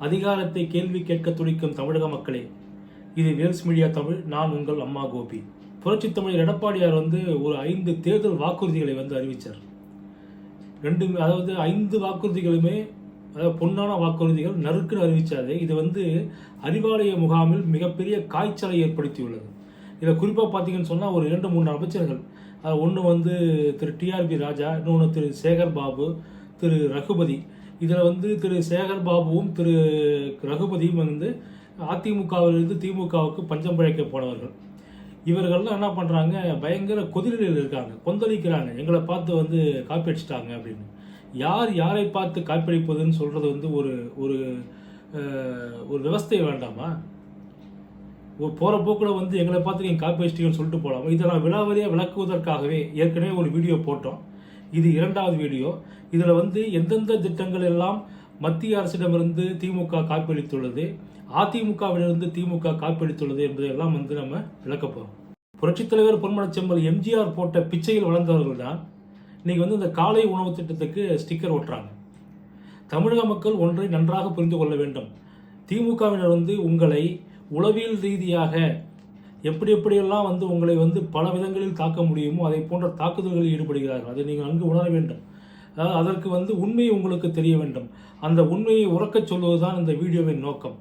அதிகாரத்தை கேள்வி கேட்க துடிக்கும் தமிழக மக்களே, இது வேல்ஸ் மீடியா தமிழ். நான் உங்கள் அம்மா கோபி. புரட்சி தமிழர் எடப்பாடியார் ஒரு 5 தேர்தல் வாக்குறுதிகளை அறிவித்தார். அதாவது 5 வாக்குறுதிகளுமே பொன்னான வாக்குறுதிகள், நறுக்குன்னு அறிவிச்சாரு. இது அறிவாலய முகாமில் மிகப்பெரிய காய்ச்சலை ஏற்படுத்தியுள்ளது. இதை குறிப்பாக பார்த்தீங்கன்னு சொன்னால் ஒரு 2-3 அமைச்சர்கள், ஒன்று திரு டிஆர்பி ராஜா, இன்னொன்று திரு சேகர் பாபு, திரு ரகுபதி. இதில் திரு சேகர் பாபுவும் திரு ரகுபதியும் அதிமுகவிலிருந்து திமுகவுக்கு பஞ்சம் பிழைக்க போனவர்கள். இவர்கள்லாம் என்ன பண்ணுறாங்க, பயங்கர கொதிரில் இருக்காங்க, கொந்தளிக்கிறாங்க, எங்களை பார்த்து காப்பி அடிச்சிட்டாங்க அப்படின்னு. யாரை பார்த்து காப்பிடிப்பதுன்னு சொல்கிறது ஒரு ஒரு ஒரு விவஸ்தை வேண்டாமா? போகிற போக்கில் எங்களை பார்த்து நீங்கள் காப்பி அடிச்சிட்டீங்கன்னு சொல்லிட்டு போகலாமா? இதை நான் விலாவரியாக விளக்குவதற்காகவே ஏற்கனவே ஒரு வீடியோ போட்டோம். இது 2வது வீடியோ. இதில் எந்தெந்த திட்டங்கள் எல்லாம் மத்திய அரசிடமிருந்து திமுக காப்பீடுத்துள்ளது, அதிமுகவிலிருந்து திமுக காப்பீடுத்துள்ளது என்பதையெல்லாம் நம்ம விளக்க போகிறோம். புரட்சித் தலைவர் பொன்மனச்செம்மல் எம்ஜிஆர் போட்ட பிச்சையில் வளர்ந்தவர்கள் தான் இன்னைக்கு இந்த காலை உணவு திட்டத்துக்கு ஸ்டிக்கர் ஒட்டுறாங்க. தமிழக மக்கள் ஒன்றை நன்றாக புரிந்து கொள்ள வேண்டும். திமுகவினர் உங்களை உளவியல் ரீதியாக எப்படியெல்லாம் உங்களை பல விதங்களில் தாக்க முடியுமோ அதை போன்ற தாக்குதல்களில் ஈடுபடுகிறார்கள். அதை நீங்கள் நன்கு உணர வேண்டும். அதாவது அதற்கு உண்மை உங்களுக்கு தெரிய வேண்டும். அந்த உண்மையை உறக்கச் சொல்வதுதான் இந்த வீடியோவின் நோக்கம்.